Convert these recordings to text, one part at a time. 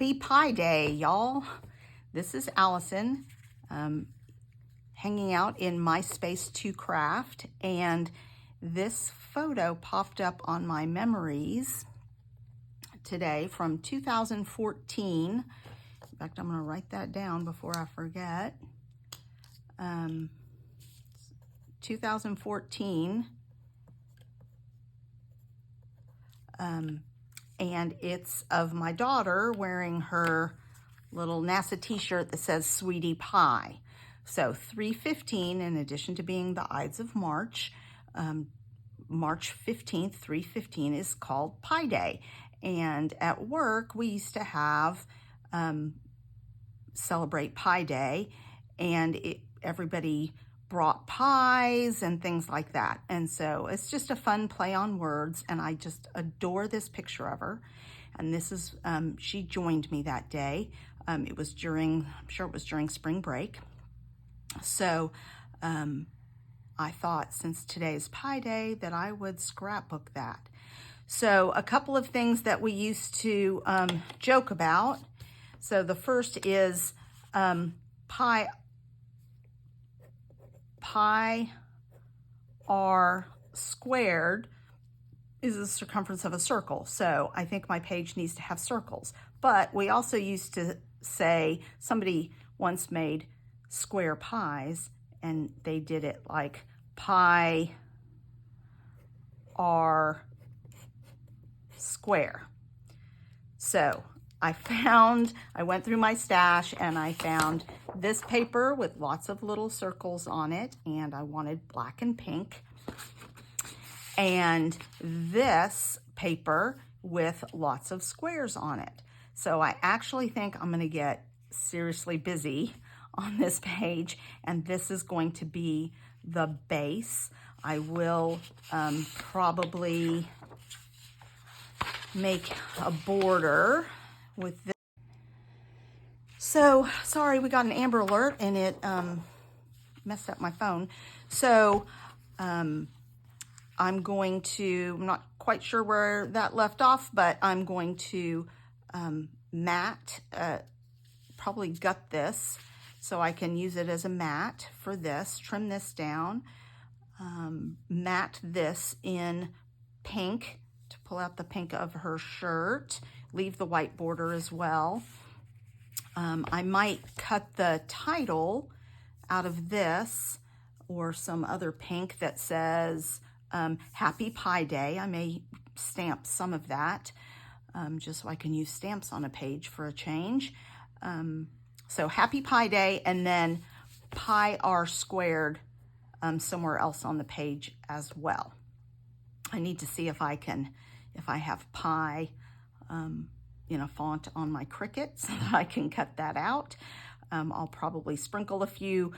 Happy Pi Day, y'all. This is Allison hanging out in MySpace to craft, and this photo popped up on my memories today from 2014. In fact, I'm going to write that down before I forget. 2014. And it's of my daughter wearing her little NASA t-shirt that says Sweetie Pie. So 3/15, in addition to being the Ides of March, March 15th, 3/15 is called Pi Day. And at work, we used to have celebrate Pi Day, and everybody brought pies and things like that. And so it's just a fun play on words, and I just adore this picture of her. And this is, she joined me that day. It was during, I'm sure it was during spring break. So I thought, since today's Pi Day, that I would scrapbook that. So a couple of things that we used to joke about. So the first is pi r squared is the circumference of a circle. So I think my page needs to have circles. But we also used to say, somebody once made square pies, and they did it like pi r square. So I went through my stash and I found this paper with lots of little circles on it, and I wanted black and pink. And this paper with lots of squares on it. So I actually think I'm gonna get seriously busy on this page, and this is going to be the base. I will probably make a border with this. So, sorry, we got an Amber Alert and it messed up my phone. So, I'm not quite sure where that left off, but I'm going to probably gut this so I can use it as a mat for this, trim this down, mat this in pink to pull out the pink of her shirt, leave the white border as well. I might cut the title out of this or some other pink that says Happy Pi Day. I may stamp some of that just so I can use stamps on a page for a change. So Happy Pi Day, and then pi r squared somewhere else on the page as well. I need to see if I have pi in a font on my Cricut so that I can cut that out. I'll probably sprinkle a few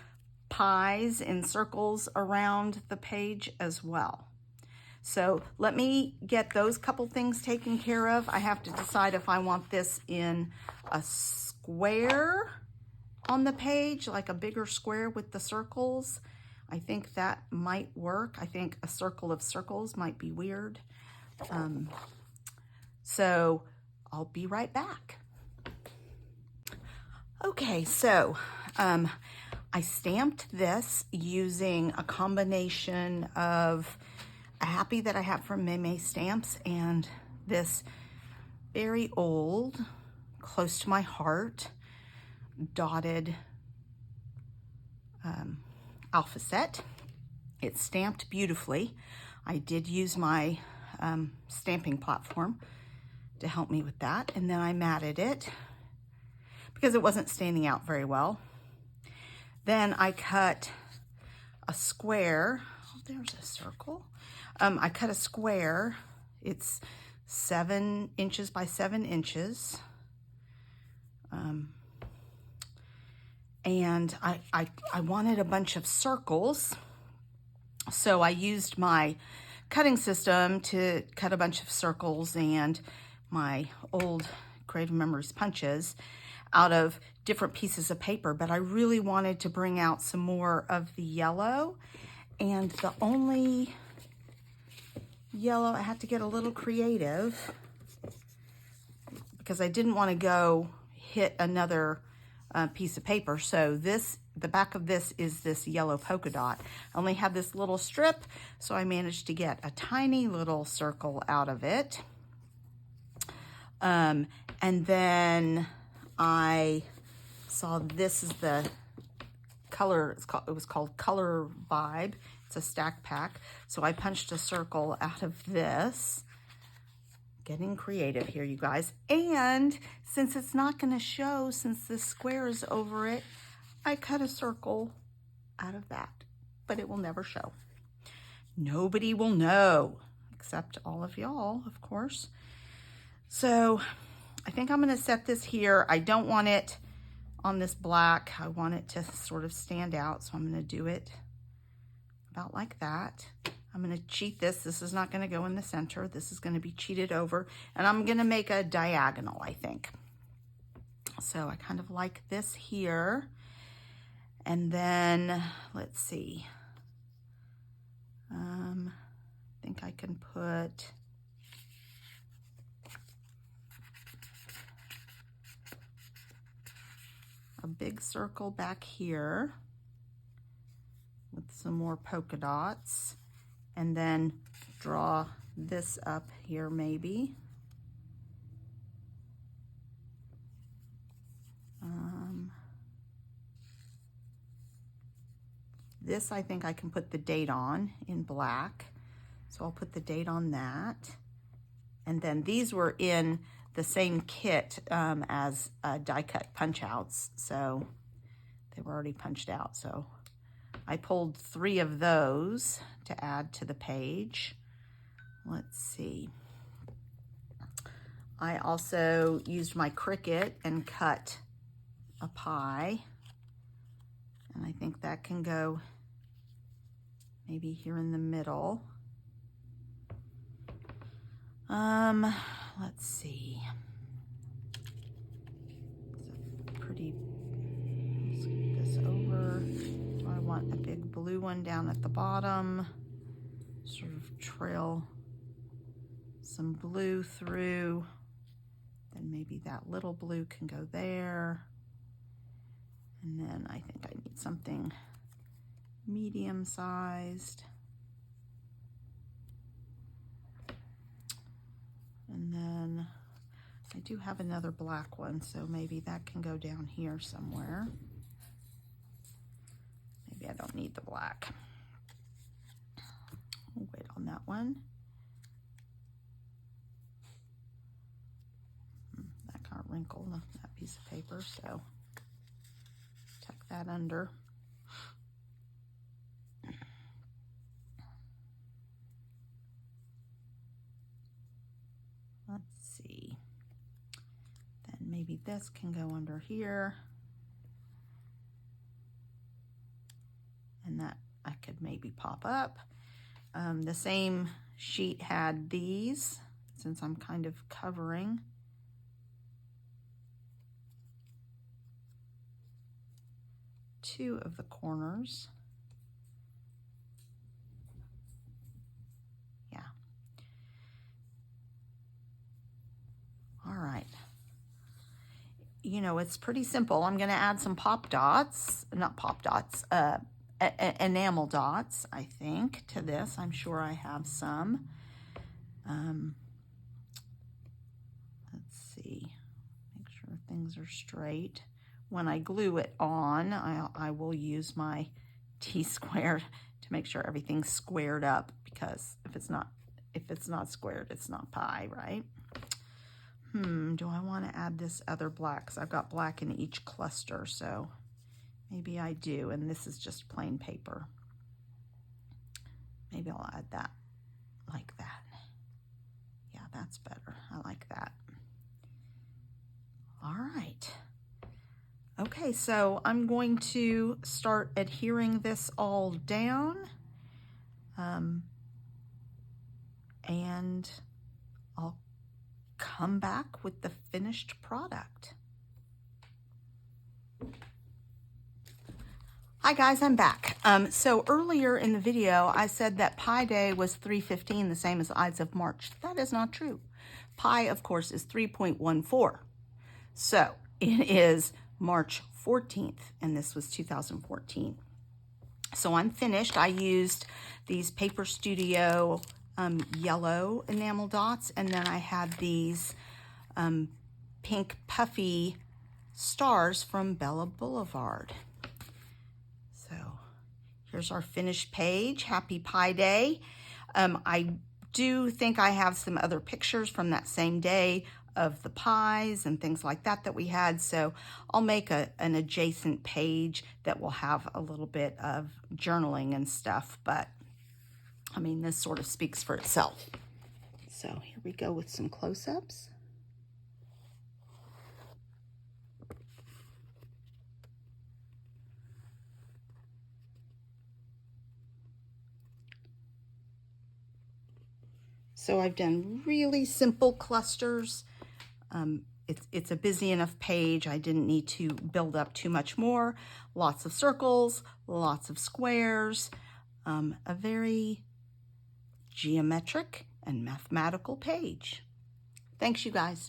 pies in circles around the page as well. So let me get those couple things taken care of. I have to decide if I want this in a square on the page, like a bigger square with the circles. I think that might work. I think a circle of circles might be weird. So I'll be right back. Okay, so I stamped this using a combination of a Happy that I have from Meme Stamps and this very old, close to my heart, dotted alpha set. It's stamped beautifully. I did use my stamping platform to help me with that, and then I matted it because it wasn't standing out very well. Then I cut a square. Oh, there's a circle. I cut a square. It's 7 inches by 7 inches. And I wanted a bunch of circles. So I used my cutting system to cut a bunch of circles and my old Creative Memories punches out of different pieces of paper, but I really wanted to bring out some more of the yellow, and the only yellow, I had to get a little creative because I didn't want to go hit another piece of paper. So the back of this is this yellow polka dot. I only had this little strip, so I managed to get a tiny little circle out of it. And then I saw this is the color, it was called Color Vibe. It's a stack pack. So I punched a circle out of this. Getting creative here, you guys. And since it's not going to show, since this square is over it, I cut a circle out of that, but it will never show. Nobody will know, except all of y'all, of course. So I think I'm going to set this here. I don't want it on this black. I want it to sort of stand out, so I'm going to do it about like that. I'm going to cheat this. This is not going to go in the center. This is going to be cheated over, and I'm going to make a diagonal, I think. So I kind of like this here. And then, let's see. I think I can put a big circle back here with some more polka dots, and then draw this up here maybe. This I think I can put the date on in black, so I'll put the date on that. And then these were in the same kit as die cut punch outs, so they were already punched out. So I pulled 3 of those to add to the page. Let's see. I also used my Cricut and cut a pie, and I think that can go maybe here in the middle. Let's see. It's a pretty, let's get this over. I want a big blue one down at the bottom, sort of trail some blue through. Then maybe that little blue can go there. And then I think I need something medium sized. And then I do have another black one, so maybe that can go down here somewhere. Maybe I don't need the black. We'll wait on that one. That kind of wrinkled that piece of paper, so tuck that under. Let's see. Then maybe this can go under here. And that I could maybe pop up. The same sheet had these, since I'm kind of covering. Two of the corners. Yeah. All right. You know, it's pretty simple. I'm going to add some pop dots, not pop dots, enamel dots, I think, to this. I'm sure I have some. Let's see. Make sure things are straight. When I glue it on, I will use my T-square to make sure everything's squared up, because if it's not squared, it's not pie, right? Do I want to add this other black? Because I've got black in each cluster, so maybe I do, and this is just plain paper. Maybe I'll add that like that. Yeah, that's better. I like that. All right. Okay, so I'm going to start adhering this all down, and I'll come back with the finished product. Hi guys, I'm back. So earlier in the video, I said that Pi Day was 3/15, the same as Ides of March. That is not true. pi, of course, is 3.14. So it is March 14th, and this was 2014. So I'm finished. I used these Paper Studio yellow enamel dots, and then I had these pink puffy stars from Bella Boulevard. So here's our finished page. Happy Pi Day. I do think I have some other pictures from that same day of the pies and things like that that we had. So I'll make an adjacent page that will have a little bit of journaling and stuff. But I mean, this sort of speaks for itself. So here we go with some close-ups. So I've done really simple clusters. It's a busy enough page. I didn't need to build up too much more. Lots of circles, lots of squares, a very geometric and mathematical page. Thanks, you guys.